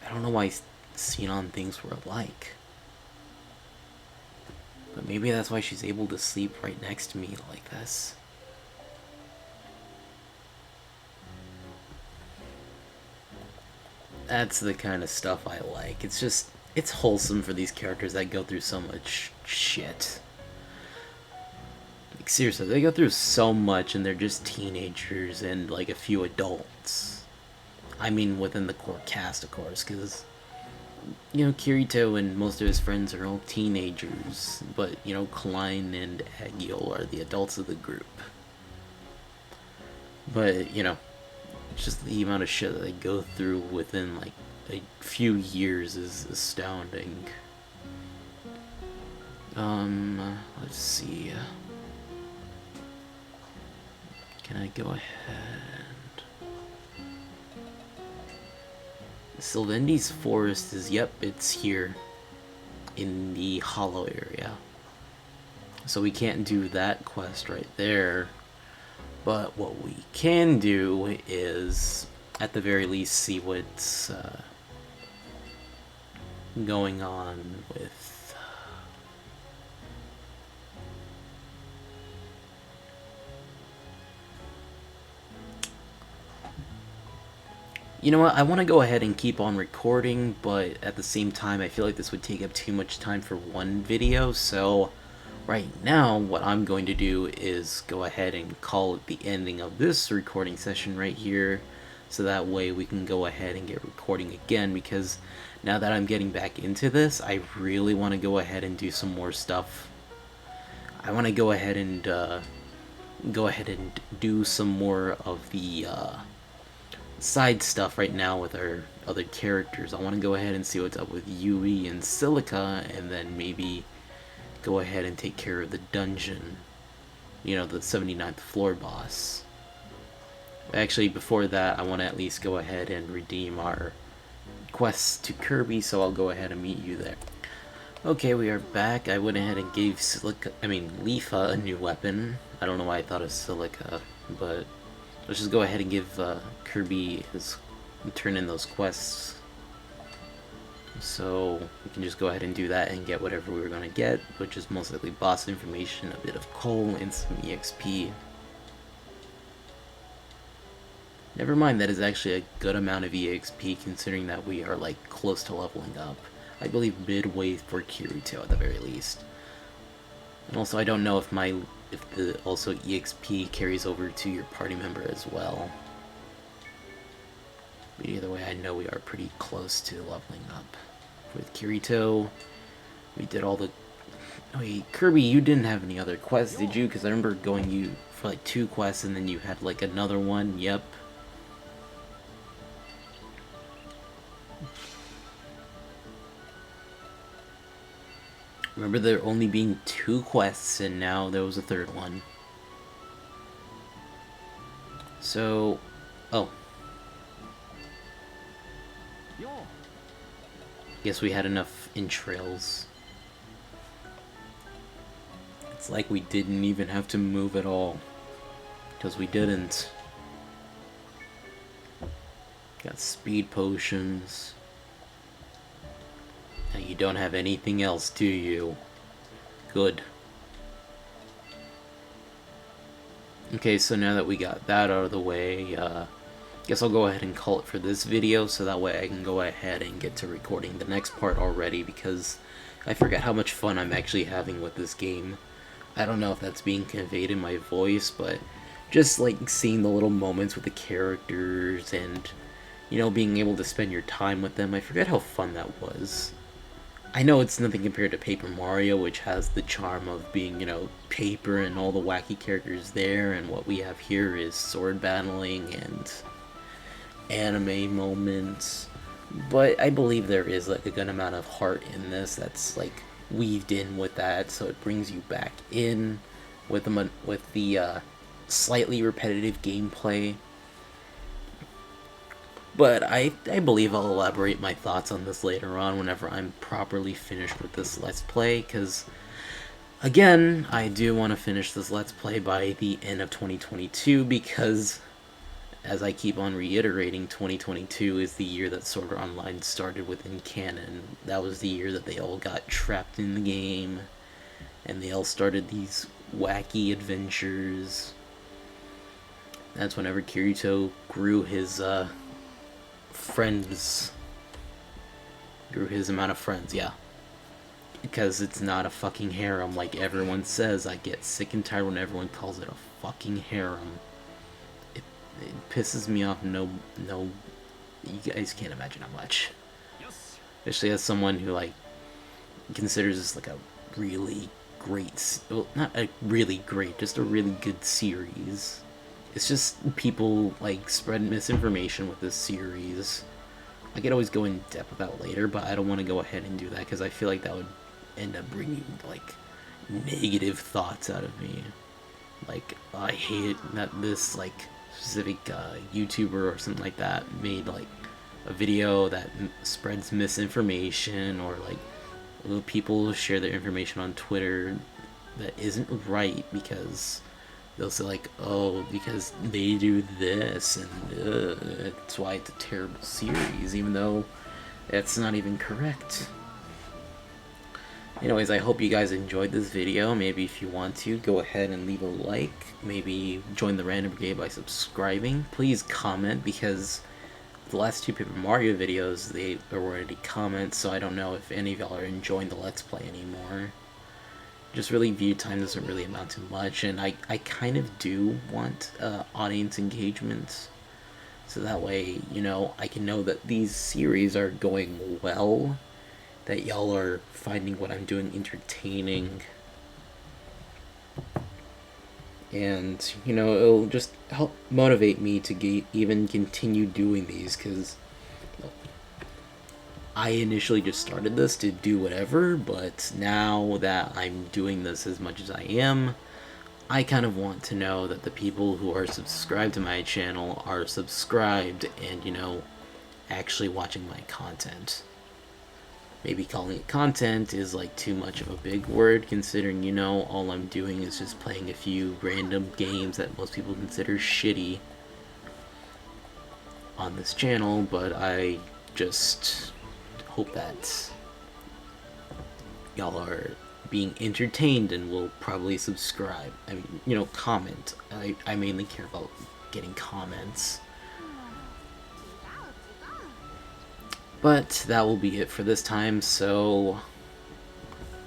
I don't know why Sinon thinks we're alike. But maybe that's why she's able to sleep right next to me like this. That's the kind of stuff I like. It's wholesome for these characters that go through so much shit. Like, seriously, they go through so much and they're just teenagers and like a few adults. I mean, within the core cast, of course, because, you know, Kirito and most of his friends are all teenagers, but, you know, Klein and Agio are the adults of the group. But, you know, just the amount of shit that they go through within, like, a few years is astounding. Let's see. Can I go ahead? Sylvendi's forest is, yep, it's here in the Hollow area. So we can't do that quest right there. But what we can do is, at the very least, see what's going on with... You know what, I want to go ahead and keep on recording, but at the same time I feel like this would take up too much time for one video, so right now what I'm going to do is go ahead and call it the ending of this recording session right here, so that way we can go ahead and get recording again, because now that I'm getting back into this, I really want to go ahead and do some more stuff. I want to go ahead and do some more of the side stuff right now with our other characters. I want to go ahead and see what's up with Yui and Silica, and then maybe go ahead and take care of the dungeon. You know, the 79th floor boss. Actually, before that, I want to at least go ahead and redeem our quests to Kirby, so I'll go ahead and meet you there. Okay, we are back. I went ahead and gave Leafa a new weapon. I don't know why I thought of Silica, but let's just go ahead and give Kirby turn in those quests. So we can just go ahead and do that and get whatever we were going to get, which is most likely boss information, a bit of coal, and some EXP. Never mind, that is actually a good amount of EXP considering that we are like close to leveling up. I believe midway for Kirito at the very least. And also I don't know if the also EXP carries over to your party member as well. But either way, I know we are pretty close to leveling up. With Kirito, we did all the... Wait, Kirby, you didn't have any other quests, did you? Because I remember going you for like 2 quests and then you had like another one, yep. Remember there only being 2 quests and now there was a 3rd one. So... Oh. Guess we had enough entrails. It's like we didn't even have to move at all. Because we didn't. Got speed potions. Now you don't have anything else, do you? Good. Okay, so now that we got that out of the way, guess I'll go ahead and call it for this video, so that way I can go ahead and get to recording the next part already, because I forget how much fun I'm actually having with this game. I don't know if that's being conveyed in my voice, but just like seeing the little moments with the characters and, you know, being able to spend your time with them, I forget how fun that was. I know it's nothing compared to Paper Mario, which has the charm of being, you know, paper and all the wacky characters there, and what we have here is sword battling and anime moments. But I believe there is like a good amount of heart in this that's like weaved in with that, so it brings you back in with the slightly repetitive gameplay. But I believe I'll elaborate my thoughts on this later on whenever I'm properly finished with this Let's Play, because, again, I do want to finish this Let's Play by the end of 2022, because, as I keep on reiterating, 2022 is the year that Sword Art Online started within canon. That was the year that they all got trapped in the game, and they all started these wacky adventures. That's whenever Kirito grew his, grew his amount of friends, yeah. Because it's not a fucking harem like everyone says. I get sick and tired when everyone calls it a fucking harem. It pisses me off. No, you guys can't imagine how much. Especially as someone who, like, considers this like a really great, well, not a really great, just a really good series. It's just people, like, spread misinformation with this series. I could always go in depth with that later, but I don't want to go ahead and do that, because I feel like that would end up bringing, like, negative thoughts out of me. Like, I hate that this, like, specific YouTuber or something like that made, like, a video that spreads misinformation, or, like, people share their information on Twitter that isn't right, because they'll say, like, oh, because they do this, and that's why it's a terrible series, even though that's not even correct. Anyways, I hope you guys enjoyed this video. Maybe if you want to, go ahead and leave a like. Maybe join the Random Brigade by subscribing. Please comment, because the last 2 Paper Mario videos, they were already comments, so I don't know if any of y'all are enjoying the Let's Play anymore. Just really, view time doesn't really amount to much, and I kind of do want audience engagement, so that way, you know, I can know that these series are going well, that y'all are finding what I'm doing entertaining, and, you know, it'll just help motivate me to even continue doing these, because I initially just started this to do whatever, but now that I'm doing this as much as I am, I kind of want to know that the people who are subscribed to my channel are subscribed and, you know, actually watching my content. Maybe calling it content is like too much of a big word, considering, you know, all I'm doing is just playing a few random games that most people consider shitty on this channel, but I just hope that y'all are being entertained and will probably subscribe. I mean, you know, comment. I mainly care about getting comments. But that will be it for this time, so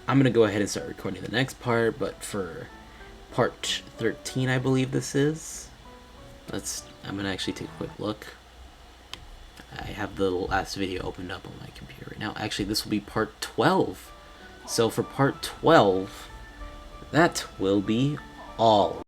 I'm gonna go ahead and start recording the next part, but for part 13, I believe this is. I'm gonna actually take a quick look. I have the last video opened up on my computer right now. Actually, this will be part 12. So for part 12, that will be all.